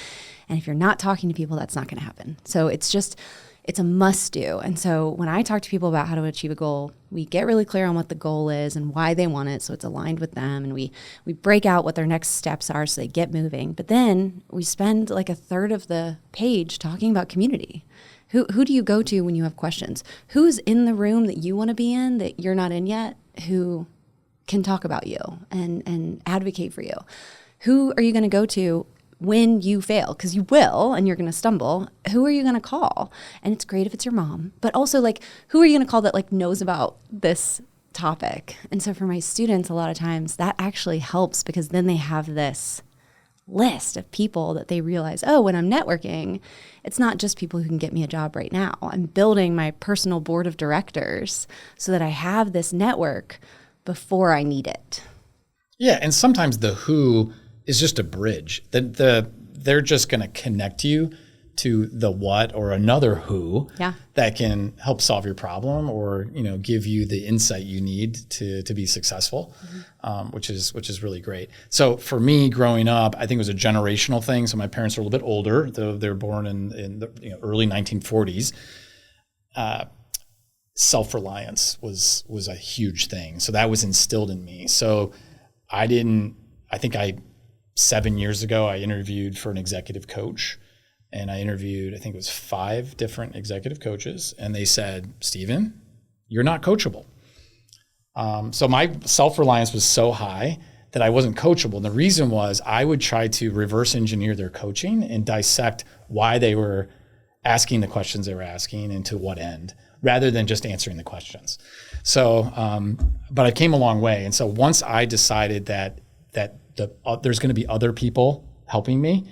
And if you're not talking to people, that's not going to happen. So it's a must do. And so when I talk to people about how to achieve a goal, we get really clear on what the goal is and why they want it, so it's aligned with them, and we break out what their next steps are so they get moving. But then we spend like a third of the page talking about community. Who do you go to when you have questions? Who's in the room that you want to be in that you're not in yet, who can talk about you and advocate for you? Who are you going to go to when you fail? Because you will, and you're going to stumble. Who are you going to call? And it's great if it's your mom, but also like, who are you going to call that like knows about this topic? And so for my students, a lot of times that actually helps, because then they have this list of people that they realize, oh, when I'm networking, it's not just people who can get me a job right now. I'm building my personal board of directors so that I have this network before I need it. Yeah, and sometimes the who is just a bridge. They're just going to connect you to the what or another who that can help solve your problem, or give you the insight you need to be successful, which is really great. So for me, growing up, I think it was a generational thing. So my parents are a little bit older, though they were born in the early 1940s. Self-reliance was a huge thing. So that was instilled in me. So 7 years ago, I interviewed for an executive coach. And I interviewed, I think it was 5 different executive coaches. And they said, Stephen, you're not coachable. So my self-reliance was so high that I wasn't coachable. And the reason was I would try to reverse engineer their coaching and dissect why they were asking the questions they were asking and to what end, rather than just answering the questions. So, but I came a long way. And so once I decided that there's going to be other people helping me,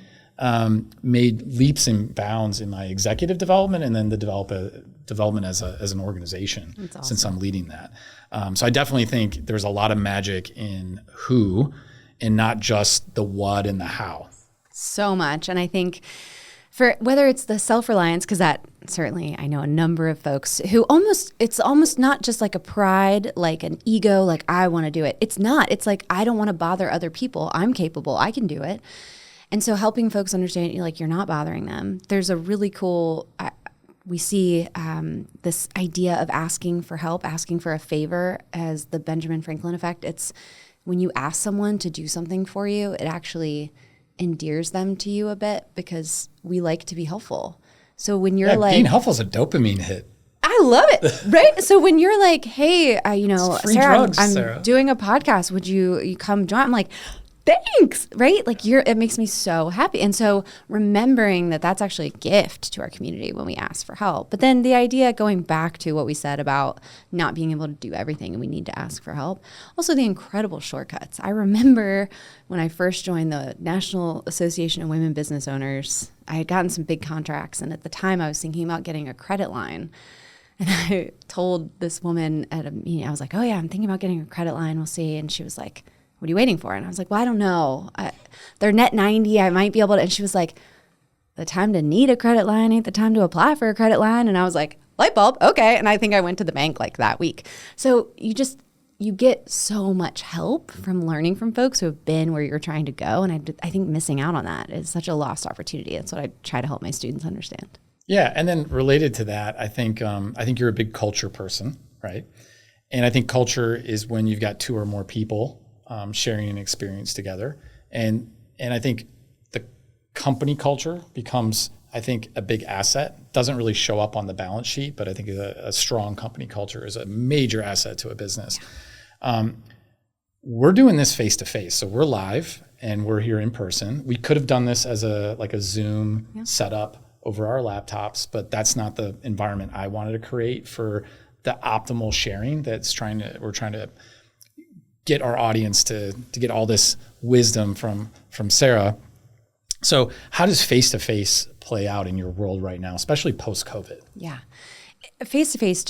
made leaps and bounds in my executive development, and then the development as an organization. That's awesome. Since I'm leading that. So I definitely think there's a lot of magic in who and not just the what and the how. So much. And I think for whether it's the self-reliance, because that certainly I know a number of folks who it's almost not just like a pride, like an ego, like I want to do it. It's not. It's like, I don't want to bother other people. I'm capable. I can do it. And so helping folks understand, you're not bothering them. There's a really cool, we see this idea of asking for help, asking for a favor as the Benjamin Franklin effect. It's when you ask someone to do something for you, it actually endears them to you a bit, because we like to be helpful. So when you're being helpful is a dopamine hit. I love it, right? So when you're like, hey, Sarah, I'm doing a podcast. Would you come join? I'm like, thanks, right? Like it makes me so happy. And so remembering that that's actually a gift to our community when we ask for help. But then the idea, going back to what we said about not being able to do everything and we need to ask for help. Also the incredible shortcuts. I remember when I first joined the National Association of Women Business Owners, I had gotten some big contracts. And at the time I was thinking about getting a credit line. And I told this woman at a meeting, I was like, oh yeah, I'm thinking about getting a credit line. We'll see. And she was like, what are you waiting for? And I was like, well, I don't know. They're net 90. I might be able to. And she was like, the time to need a credit line ain't the time to apply for a credit line. And I was like, light bulb. Okay. And I think I went to the bank like that week. So you get so much help from learning from folks who have been where you're trying to go. And I think missing out on that is such a lost opportunity. That's what I try to help my students understand. Yeah. And then related to that, I think you're a big culture person, right? And I think culture is when you've got 2 or more people sharing an experience together. And I think the company culture becomes, I think, a big asset. Doesn't really show up on the balance sheet, but I think a strong company culture is a major asset to a business. We're doing this face to face. So we're live and we're here in person. We could have done this as a Zoom setup over our laptops, but that's not the environment I wanted to create for the optimal sharing we're trying to get our audience to get all this wisdom from Sarah. So how does face-to-face play out in your world right now, especially post-COVID? Yeah. Face-to-face,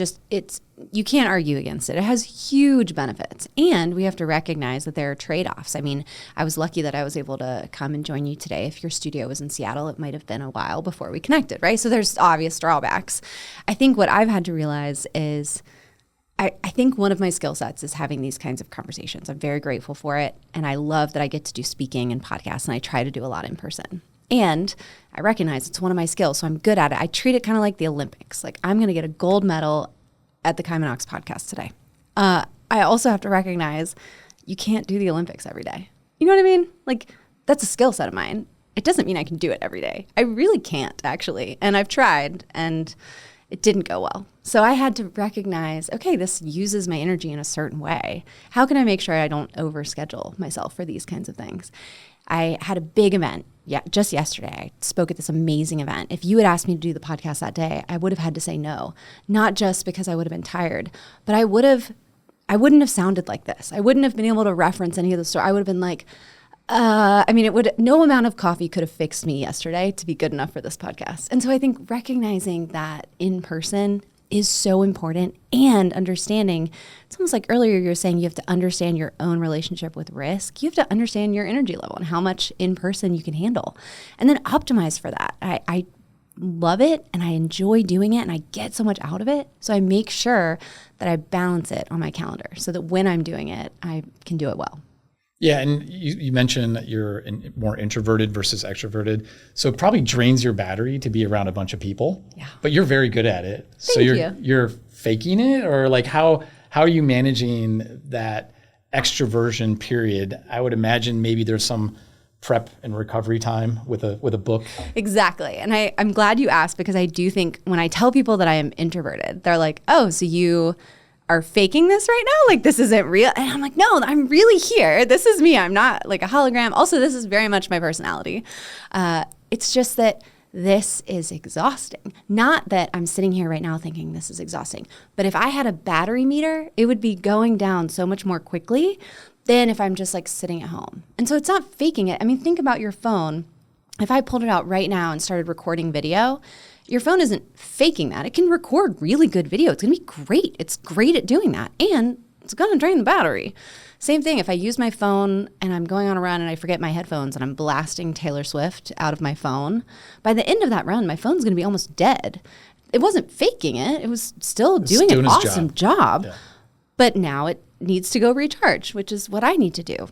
you can't argue against it. It has huge benefits. And we have to recognize that there are trade-offs. I mean, I was lucky that I was able to come and join you today. If your studio was in Seattle, it might have been a while before we connected, right? So there's obvious drawbacks. I think what I've had to realize is I think one of my skill sets is having these kinds of conversations. I'm very grateful for it. And I love that I get to do speaking and podcasts, and I try to do a lot in person. And I recognize it's one of my skills, so I'm good at it. I treat it kind of like the Olympics. Like, I'm going to get a gold medal at the Kaimanox podcast today. I also have to recognize you can't do the Olympics every day. You know what I mean? Like, that's a skill set of mine. It doesn't mean I can do it every day. I really can't, actually. And I've tried, and it didn't go well. So I had to recognize, okay, this uses my energy in a certain way. How can I make sure I don't overschedule myself for these kinds of things? I had a big event. Yeah, just yesterday, I spoke at this amazing event. If you had asked me to do the podcast that day, I would have had to say no, not just because I would have been tired, but I wouldn't have sounded like this. I wouldn't have been able to reference any of the story. I would have been like, no amount of coffee could have fixed me yesterday to be good enough for this podcast. And so I think recognizing that in person is so important, and understanding, it's almost like earlier you were saying you have to understand your own relationship with risk. You have to understand your energy level and how much in person you can handle, and then optimize for that. I love it, and I enjoy doing it, and I get so much out of it. So I make sure that I balance it on my calendar so that when I'm doing it, I can do it well. Yeah, and you mentioned that you're more introverted versus extroverted. So it probably drains your battery to be around a bunch of people. Yeah. But you're very good at it. So you're faking it, or like how are you managing that extroversion period? I would imagine maybe there's some prep and recovery time with a book. Exactly. And I'm glad you asked, because I do think when I tell people that I am introverted, they're like, oh, so you are faking this right now? Like, this isn't real? And I'm like, no, I'm really here. This is me. I'm not like a hologram. Also, this is very much my personality. It's just that this is exhausting. Not that I'm sitting here right now thinking this is exhausting, but if I had a battery meter, it would be going down so much more quickly than if I'm just like sitting at home. And so it's not faking it. I mean, think about your phone. If I pulled it out right now and started recording video, your phone isn't faking that. It can record really good video. It's going to be great. It's great at doing that. And it's going to drain the battery. Same thing, if I use my phone and I'm going on a run and I forget my headphones and I'm blasting Taylor Swift out of my phone, by the end of that run, my phone's going to be almost dead. It wasn't faking it. It was still doing an awesome job. Yeah. But now it needs to go recharge, which is what I need to do.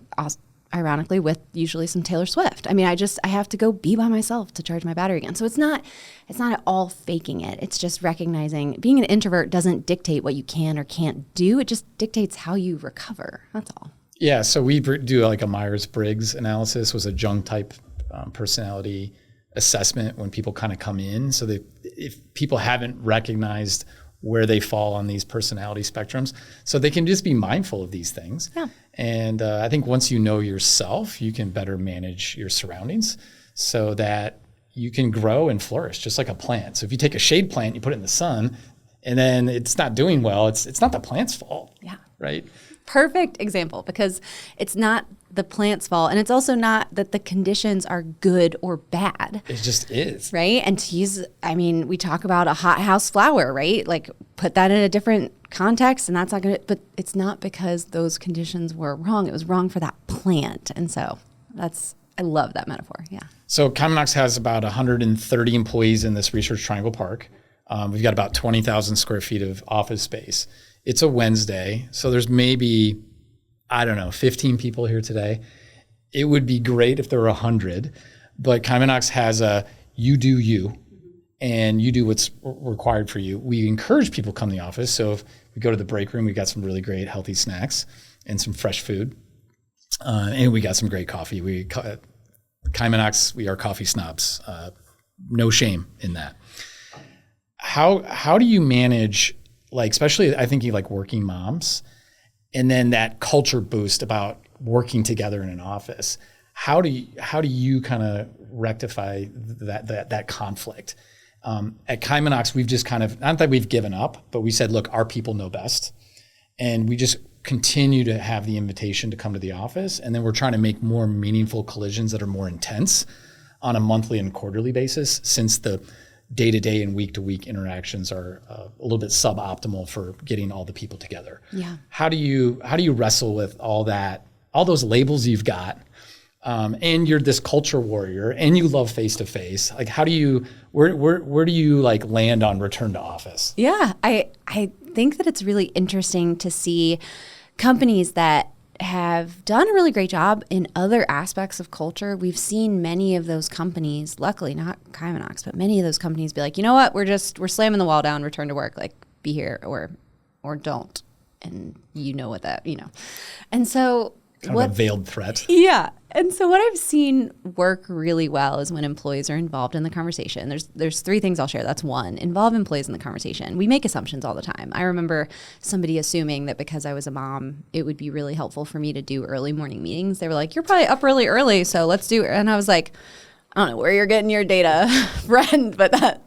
Ironically, with usually some Taylor Swift. I mean, I have to go be by myself to charge my battery again. So it's not at all faking it. It's just recognizing being an introvert doesn't dictate what you can or can't do. It just dictates how you recover. That's all. Yeah. So we do like a Myers-Briggs analysis, was a Jung type personality assessment when people kind of come in. So if people haven't recognized where they fall on these personality spectrums, so they can just be mindful of these things. Yeah. And I think once you know yourself, you can better manage your surroundings so that you can grow and flourish just like a plant. So if you take a shade plant, you put it in the sun, and then it's not doing well, it's not the plant's fault. Yeah. Right? Perfect example, because it's not the plant's fault, and it's also not that the conditions are good or bad. It just is. Right? And we talk about a hothouse flower, right? Like, put that in a different context, and that's not going to, but it's not because those conditions were wrong. It was wrong for that plant. And so I love that metaphor. Yeah. So Kaimanox has about 130 employees in this Research Triangle Park. We've got about 20,000 square feet of office space. It's a Wednesday, so there's maybe, 15 people here today. It would be great if there were 100, but Kaimanox has a you do you, and you do what's required for you. We encourage people to come to the office, so if we go to the break room, we got some really great healthy snacks and some fresh food, and we got some great coffee. Kaimanox, we are coffee snobs. No shame in that. How do you manage, like, especially I think you like working moms, and then that culture boost about working together in an office? How do you kind of rectify that conflict? At Kymanox, we've just kind of, not that we've given up, but we said, look, our people know best. And we just continue to have the invitation to come to the office. And then we're trying to make more meaningful collisions that are more intense on a monthly and quarterly basis, since the day-to-day and week-to-week interactions are a little bit suboptimal for getting all the people together. Yeah. How do you wrestle with all that, all those labels you've got, and you're this culture warrior, and you love face-to-face? Like, how do you, where do you like land on return to office? Yeah, I think that it's really interesting to see companies that have done a really great job in other aspects of culture. We've seen many of those companies, luckily not Kymanox, but many of those companies be like, you know what, we're slamming the wall down, return to work, like be here or don't. And you know what that, And so kind of a veiled threat. Yeah. And so what I've seen work really well is when employees are involved in the conversation. There's three things I'll share. That's one, involve employees in the conversation. We make assumptions all the time. I remember somebody assuming that because I was a mom, it would be really helpful for me to do early morning meetings. They were like, you're probably up really early, so let's do it. And I was like, I don't know where you're getting your data, friend, but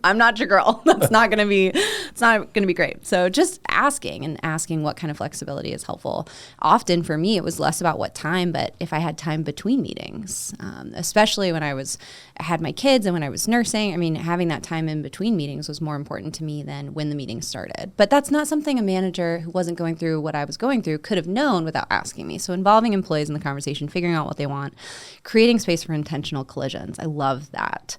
I'm not your girl. It's not going to be great. So just asking what kind of flexibility is helpful. Often for me, it was less about what time, but if I had time between meetings, especially when I had my kids and when I was nursing, I mean, having that time in between meetings was more important to me than when the meeting started. But that's not something a manager who wasn't going through what I was going through could have known without asking me. So involving employees in the conversation, figuring out what they want, creating space for intentional collisions. I love that.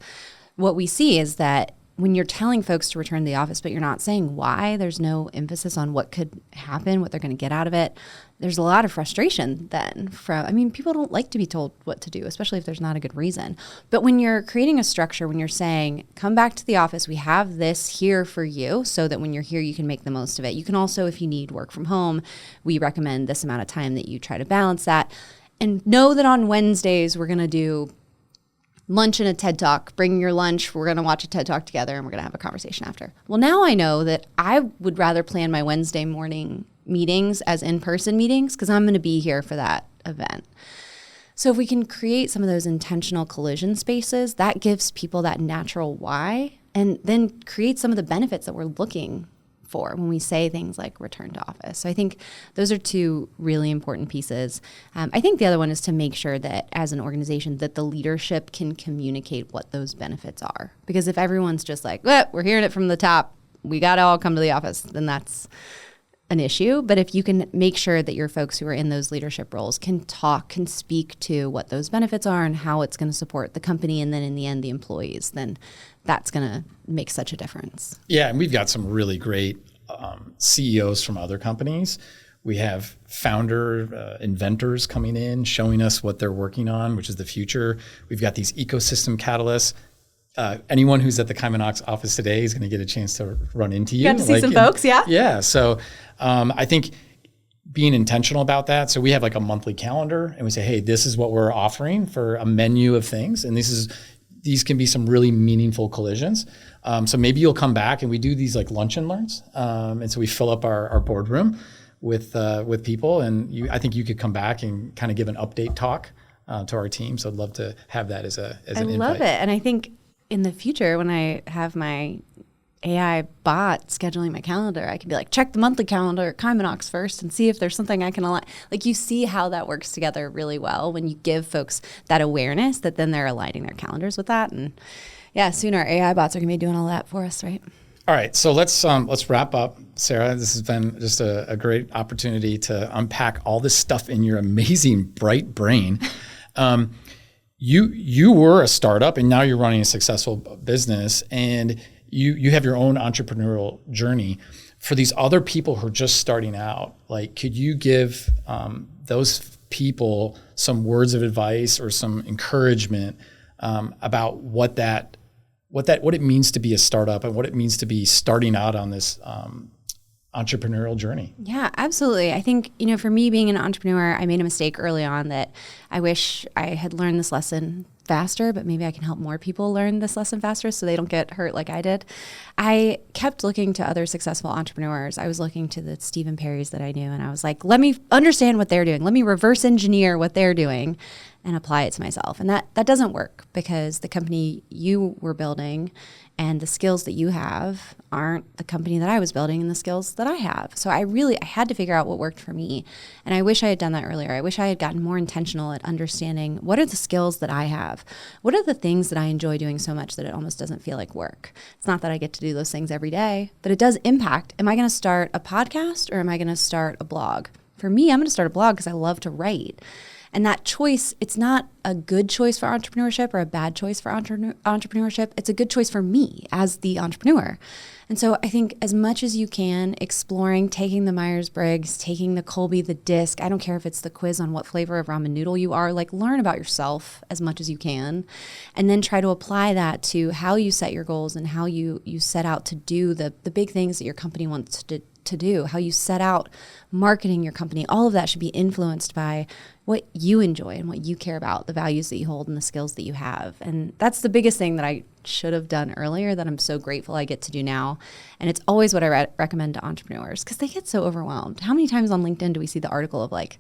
What we see is that when you're telling folks to return to the office, but you're not saying why, there's no emphasis on what could happen, what they're going to get out of it. There's a lot of frustration then people don't like to be told what to do, especially if there's not a good reason. But when you're creating a structure, when you're saying, come back to the office, we have this here for you so that when you're here, you can make the most of it. You can also, if you need work from home, we recommend this amount of time that you try to balance that. And know that on Wednesdays, we're going to do lunch and a TED Talk. Bring your lunch. We're going to watch a TED Talk together and we're going to have a conversation after. Well, now I know that I would rather plan my Wednesday morning meetings as in-person meetings because I'm going to be here for that event. So if we can create some of those intentional collision spaces, that gives people that natural why, and then create some of the benefits that we're looking for when we say things like return to office. So I think those are two really important pieces. I think the other one is to make sure that as an organization that the leadership can communicate what those benefits are. Because if everyone's just like, we're hearing it from the top, we got to all come to the office, then that's an issue. But if you can make sure that your folks who are in those leadership roles can speak to what those benefits are and how it's going to support the company and then in the end the employees, then that's going to make such a difference. Yeah, and we've got some really great CEOs from other companies. We have inventors coming in, showing us what they're working on, which is the future. We've got these ecosystem catalysts. Anyone who's at the Kymanox office today is going to get a chance to run into you. Got to see some folks, yeah? Yeah, so I think being intentional about that. So we have like a monthly calendar and we say, hey, this is what we're offering for a menu of things. And these can be some really meaningful collisions. So maybe you'll come back and we do these like lunch and learns. And so we fill up our boardroom with people. And I think you could come back and kind of give an update talk to our team. So I'd love to have that as an invite. I love it. And I think in the future, when I have my AI bot scheduling my calendar, I can be like, check the monthly calendar at Kymanox first and see if there's something I can align. Like you see how that works together really well when you give folks that awareness that then they're aligning their calendars with that. And yeah, soon our AI bots are going to be doing all that for us, right? All right, so let's wrap up, Sarah. This has been just a great opportunity to unpack all this stuff in your amazing, bright brain. You were a startup and now you're running a successful business and you have your own entrepreneurial journey. For these other people who are just starting out, like, could you give those people some words of advice or some encouragement about what it means to be a startup and what it means to be starting out on this entrepreneurial journey? Yeah, absolutely. I think, for me being an entrepreneur, I made a mistake early on that I wish I had learned this lesson faster, but maybe I can help more people learn this lesson faster so they don't get hurt like I did. I kept looking to other successful entrepreneurs. I was looking to the Stephen Perrys that I knew, and I was like, let me understand what they're doing. Let me reverse engineer what they're doing and apply it to myself. And that doesn't work because the company you were building and the skills that you have aren't the company that I was building and the skills that I have. So I had to figure out what worked for me. And I wish I had done that earlier. I wish I had gotten more intentional at understanding what are the skills that I have? What are the things that I enjoy doing so much that it almost doesn't feel like work? It's not that I get to do those things every day, but it does impact. Am I going to start a podcast or am I going to start a blog? For me, I'm going to start a blog because I love to write. And that choice, it's not a good choice for entrepreneurship or a bad choice for entrepreneurship. It's a good choice for me as the entrepreneur. And so I think as much as you can, exploring, taking the Myers-Briggs, taking the Colby, the DISC, I don't care if it's the quiz on what flavor of ramen noodle you are, like learn about yourself as much as you can. And then try to apply that to how you set your goals and how you set out to do the big things that your company wants to do, how you set out marketing your company. All of that should be influenced by what you enjoy and what you care about, the values that you hold and the skills that you have. And that's the biggest thing that I should have done earlier that I'm so grateful I get to do now. And it's always what I recommend to entrepreneurs because they get so overwhelmed. How many times on LinkedIn do we see the article of like,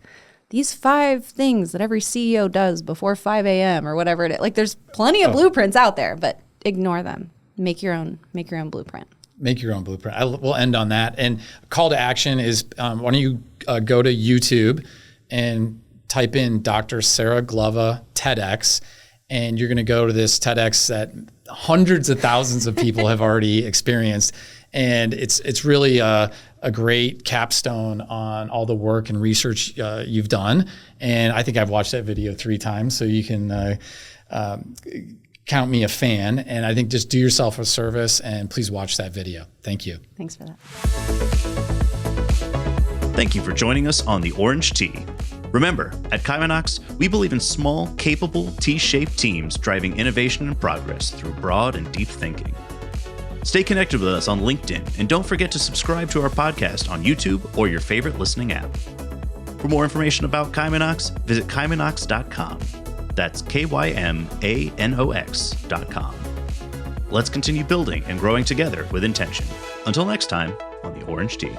these 5 things that every CEO does before 5 a.m. or whatever it is? Like there's plenty of blueprints out there, but ignore them. Make your own blueprint. Make your own blueprint. We'll end on that. And call to action is, why don't you go to YouTube and type in Dr. Sarah Glova TEDx, and you're going to go to this TEDx that hundreds of thousands of people have already experienced. And it's really a great capstone on all the work and research you've done. And I think I've watched that video 3 times, so you can count me a fan. And I think just do yourself a service and please watch that video. Thank you. Thanks for that. Thank you for joining us on The Orange Tea. Remember, at Kymanox, we believe in small, capable, T-shaped teams driving innovation and progress through broad and deep thinking. Stay connected with us on LinkedIn, and don't forget to subscribe to our podcast on YouTube or your favorite listening app. For more information about Kymanox, visit kymanox.com. That's KYMANOX.com. Let's continue building and growing together with intention. Until next time on The Orange Tea.